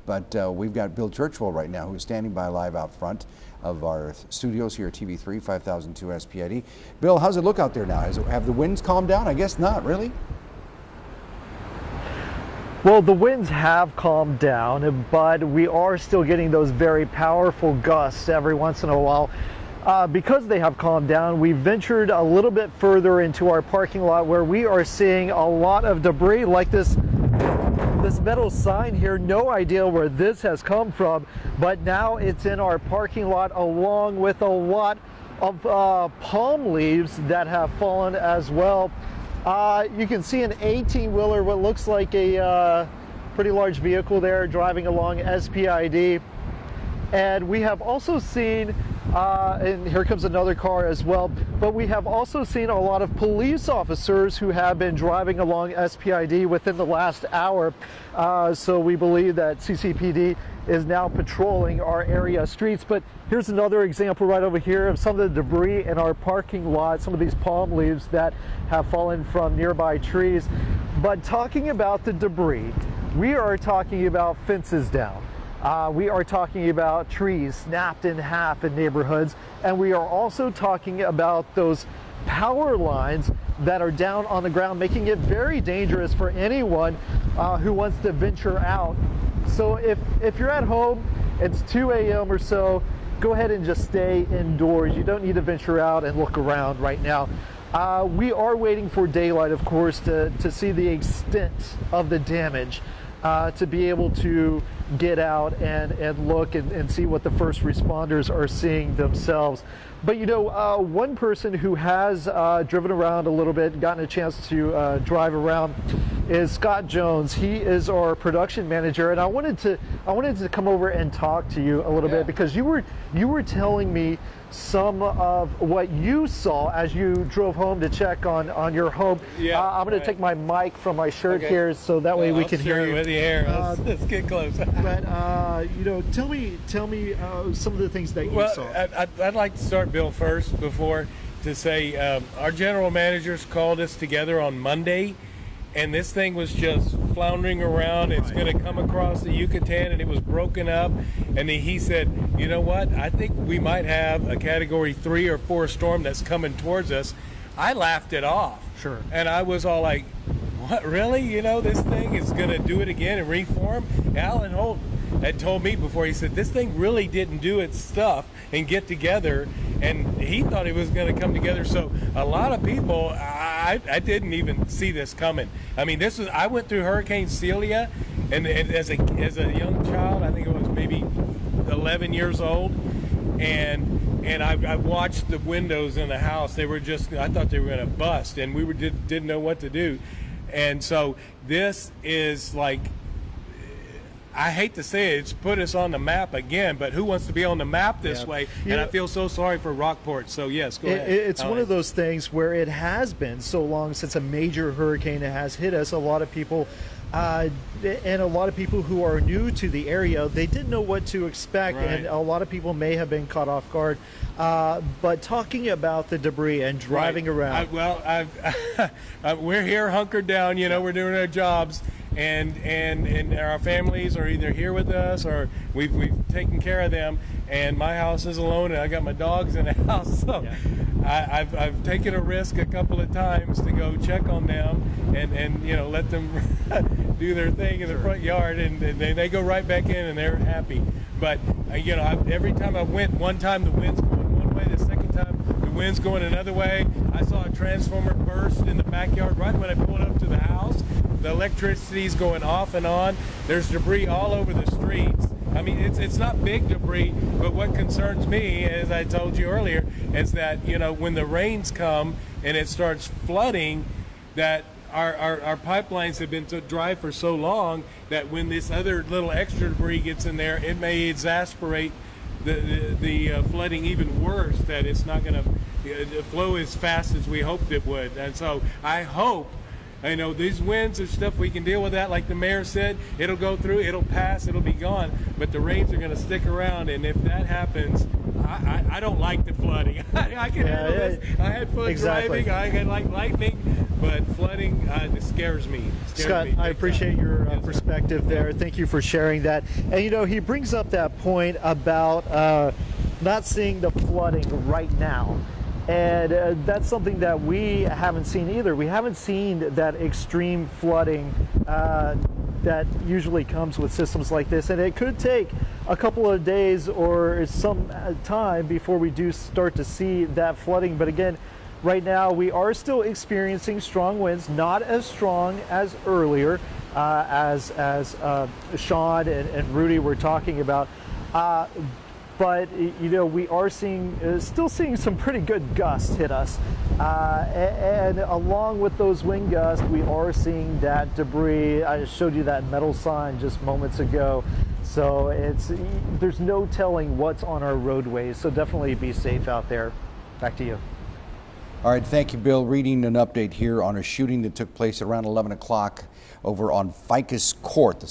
but we've got Bill Churchwell right now, who's standing by live out front of our studios here at TV3, 5002 SPID. Bill, how's it look out there now? Have the winds calmed down? I guess not, really? Well, the winds have calmed down, but we are still getting those very powerful gusts every once in a while. Because they have calmed down, we ventured a little bit further into our parking lot where we are seeing a lot of debris like this metal sign here. No idea where this has come from, but now it's in our parking lot along with a lot of palm leaves that have fallen as well. You can see an 18-wheeler, what looks like a pretty large vehicle there driving along SPID. And we have also seen, and here comes another car as well, but we have also seen a lot of police officers who have been driving along SPID within the last hour. So we believe that CCPD is now patrolling our area streets. But here's another example right over here of some of the debris in our parking lot, some of these palm leaves that have fallen from nearby trees. But talking about the debris, we are talking about fences down. We are talking about trees snapped in half in neighborhoods, and we are also talking about those power lines that are down on the ground, making it very dangerous for anyone who wants to venture out. So if you're at home, it's 2 a.m. or so, go ahead and just stay indoors. You don't need to venture out and look around right now. We are waiting for daylight, of course, to see the extent of the damage, to be able to get out and look and see what the first responders are seeing themselves. But you know, one person who has driven around a little bit, gotten a chance to drive around, is Scott Jones. He is our production manager, and I wanted to come over and talk to you a little bit, because you were telling me some of what you saw as you drove home to check on your home. Yeah, I'm going to take my mic from my shirt here, so that way we can hear you. With the air. Let's get close. But you know, tell me some of the things that you saw. I'd like to start, Bill, first to say our general managers called us together on Monday, and this thing was just floundering around. It's going to come across the Yucatan, and it was broken up. And he said, you know what, I think we might have a Category 3 or 4 storm that's coming towards us. I laughed it off. Sure. And I was all like, what, really? You know, this thing is going to do it again and reform? Alan Holt had told me before, he said, this thing really didn't do its stuff and get together, and he thought it was going to come together. So a lot of people, I didn't even see this coming. I mean, I went through Hurricane Celia, and as a young child, I think it was maybe 11 years old, and I watched the windows in the house. They were just, I thought they were going to bust, and we didn't know what to do. And so this is like, I hate to say it, it's put us on the map again, but who wants to be on the map this way? And I feel so sorry for Rockport. So yes, go ahead. It's one of those things where it has been so long since a major hurricane has hit us. A lot of people, and a lot of people who are new to the area, they didn't know what to expect, and a lot of people may have been caught off guard. But talking about the debris and driving around. We're here hunkered down, you know, we're doing our jobs. And our families are either here with us or we've taken care of them, and my house is alone, and I got my dogs in the house, so I've taken a risk a couple of times to go check on them and you know, let them do their thing in the front yard, and they go right back in and they're happy. But you know, every time I went, one time the wind's going one way, the second time the wind's going another way. I saw a transformer burst in the backyard right when I pulled up to the house. The electricity's going off and on. There's debris all over the streets. I mean, it's not big debris, but what concerns me, as I told you earlier, is that, you know, when the rains come and it starts flooding, that our pipelines have been so dry for so long that when this other little extra debris gets in there, it may exasperate the flooding even worse, that it's not going to flow as fast as we hoped it would. And so I hope, I know these winds and stuff, we can deal with that. Like the mayor said, it'll go through, it'll pass, it'll be gone. But the rains are going to stick around, and if that happens, I don't like the flooding. I can handle this. I had fun driving. I like lightning, but flooding scares me. Scott, I appreciate your perspective there. Thank you for sharing that. And you know, he brings up that point about not seeing the flooding right now. And that's something that we haven't seen either. We haven't seen that extreme flooding that usually comes with systems like this. And it could take a couple of days or some time before we do start to see that flooding. But again, right now we are still experiencing strong winds, not as strong as earlier, as Sean and Rudy were talking about. But you know, we are still seeing some pretty good gusts hit us, and along with those wind gusts, we are seeing that debris. I showed you that metal sign just moments ago, so there's no telling what's on our roadways. So definitely be safe out there. Back to you. All right, thank you, Bill. Reading an update here on a shooting that took place around 11 o'clock over on Ficus Court, the